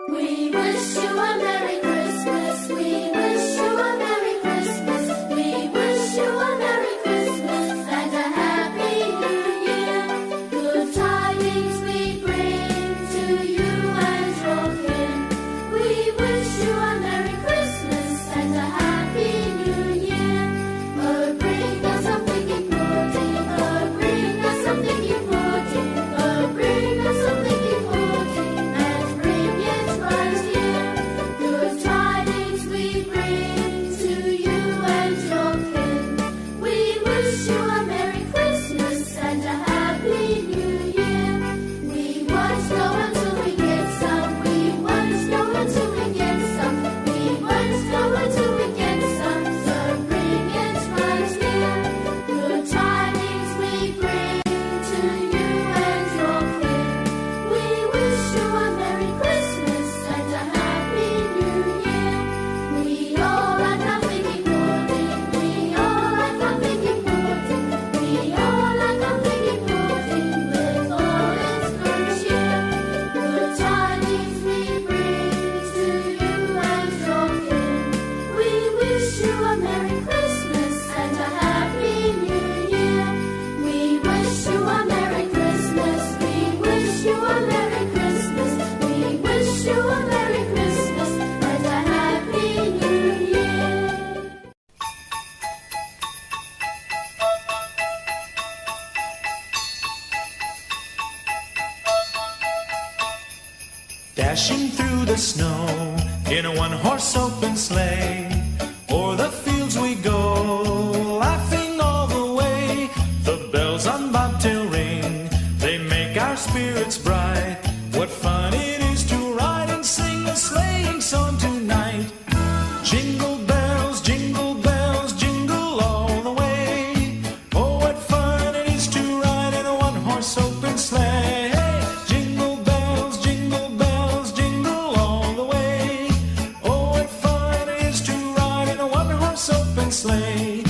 We wish you a Merry Christmas. We wish you a Merry Christmas. We wish you a Merry Christmas and a Happy New Year. Good tidings we bring to you and your kin. We wish you a Merry Christmas and a Happy New Year. Oh, bring us something important. Oh, bring us something important. Oh, bring us something important and bring it right here. Good tidings we bring to you and your kin. We wish you a Merry Christmas and a Happy New Year. We won't know until we get some. We won't know until we get some. We won't know until we get some. So bring it right here. Good tidings we bring to you and your kin. We wish you a Merry Christmas and a Happy New Year. We all like nothing important. We all like nothing important. We all like nothing important with all its good cheer. Good tidings we bring to you and your kin. We wish you a Merry Christmas and a Happy New Year. We wish you a Merry Christmas. We wish you a Merry Christmas. We wish you a Merry Christmas and a Happy New Year. Dashing through the snow in a one-horse open sleigh, o'er the fields we go, laughing all the way. The bells on bobtail ring, they make our spirits bright. What fun it is to ride and sing a sleighing song tonight. Jingle bells, jingle all the way. Oh, what fun it is to ride in a one-horse open sleigh. Jingle bells, jingle all the way. Oh, what fun it is to ride in a one-horse open sleigh.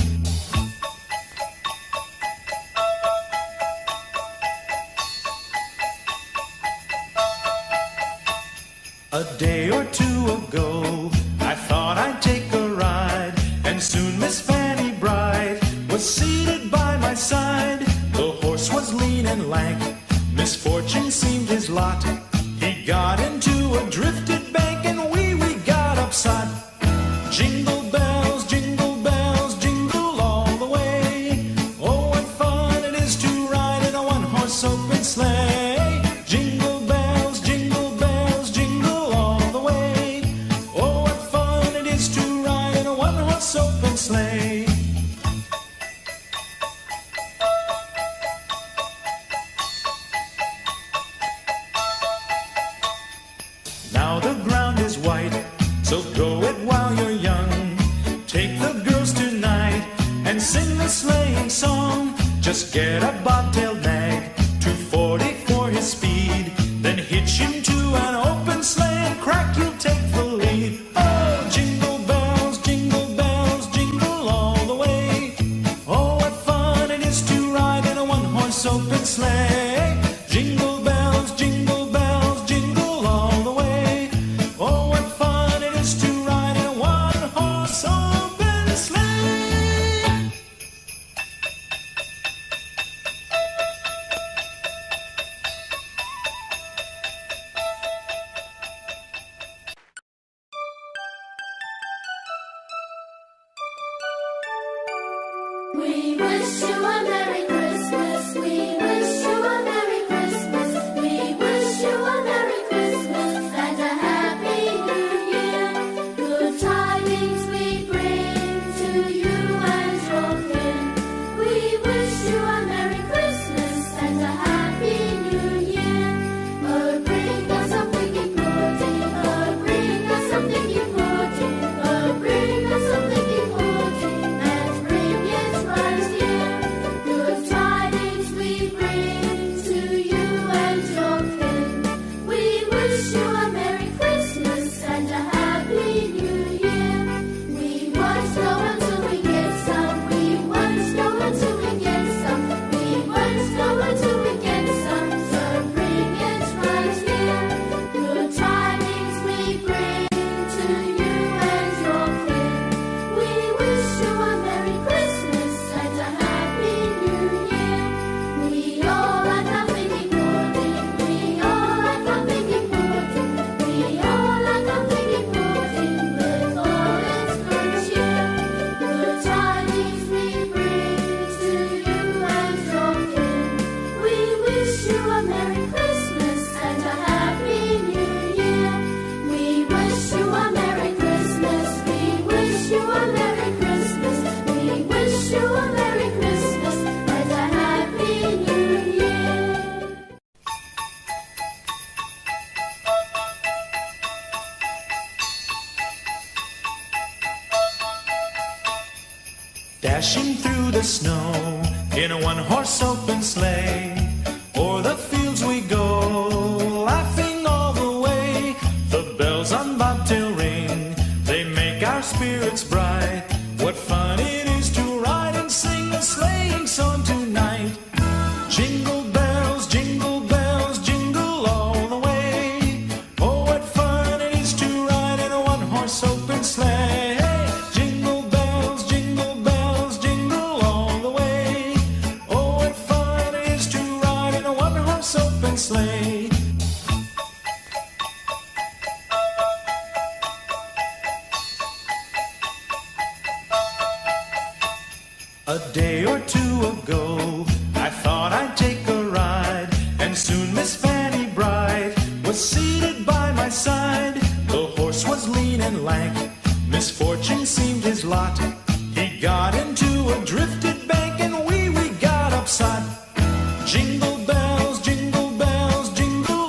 A day or two ago, I thought I'd take a ride, and soon Miss Fanny Bright was seated by my side. The horse was lean and lank, misfortune seemed his lot. He got into a drifted bank, and we got upset. Jingle bells, jingle all the way. Oh, what fun it is to ride in a one-horse open sleigh. Jingle bells, jingle all the way. Oh, what fun it is to ride in a one-horse open sleigh. Now the ground is white, so go it while you're young. Take the girls tonight and sing the sleighing song. Just get a bobtail nag, 240 for his speed. Then hitch him to an open sleigh and crack, you'll take the lead. Oh, jingle bells, jingle all the way. Oh, what fun it is to ride in a one-horse open sleigh. Jingle bells, jingle all the way. Oh, what fun it is to ride in a one-horse open sleigh. We wish you a Merry Christmas. We wish you dashing through the snow in a one-horse open sleigh. O'er the fields we go, laughing all the way. The bells on bobtail ring, they make our spirits bright. What fun it is to ride and sing a sleighing song tonight. Jingle bells, jingle bells, jingle all the way. Oh, what fun it is to ride in a one-horse open sleigh. Jingle bells, jingle bells, jingle all the way. Oh, what fun it is to ride in a one-horse open sleigh. A day or two ago, I thought I'd take a ride, and soon Miss Fanny Bright was seated by my side. The horse was lean and lank, misfortune seemed his lot. He got into a drifted bank, and we got upset. Jingle bells, jingle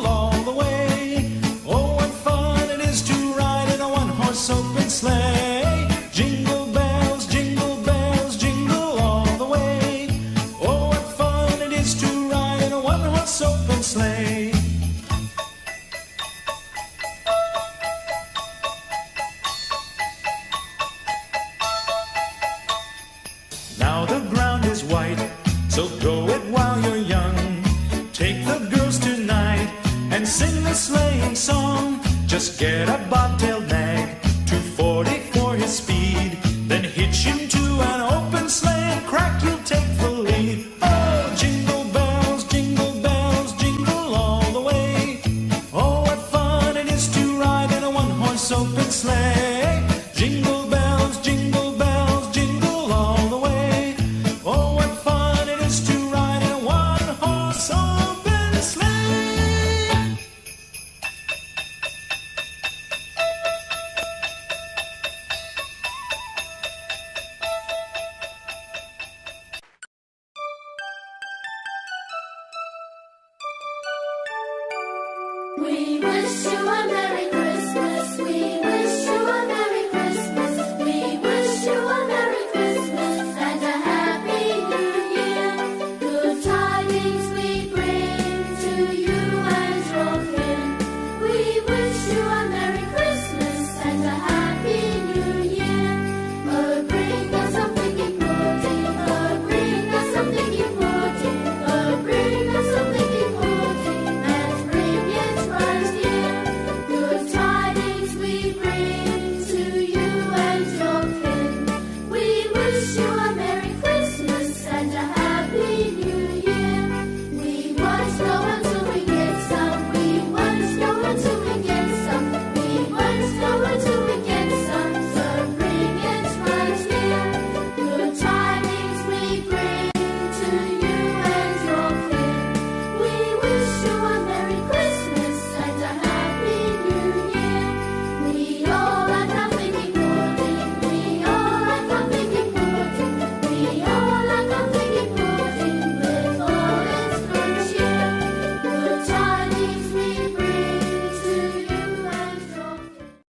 all the way. Oh, what fun it is to ride in a one-horse open sleigh. Jingle bells, jingle all the way. Oh, what fun it is to ride in a one-horse open sleigh. Now the ground is white, so go it while you're young. Take the girls tonight and sing the sleighing song. Just get a bobtailed nag, 240 for his speed. Then hitch him to an open sleigh and crack, you'll take the lead. Oh, jingle bells, jingle all the way. Oh, what fun it is to ride in a one-horse open sleigh. Jingle bells, jingle all the way. Oh, what fun it is to ride in a one-horse open sleigh. We wish you a Merry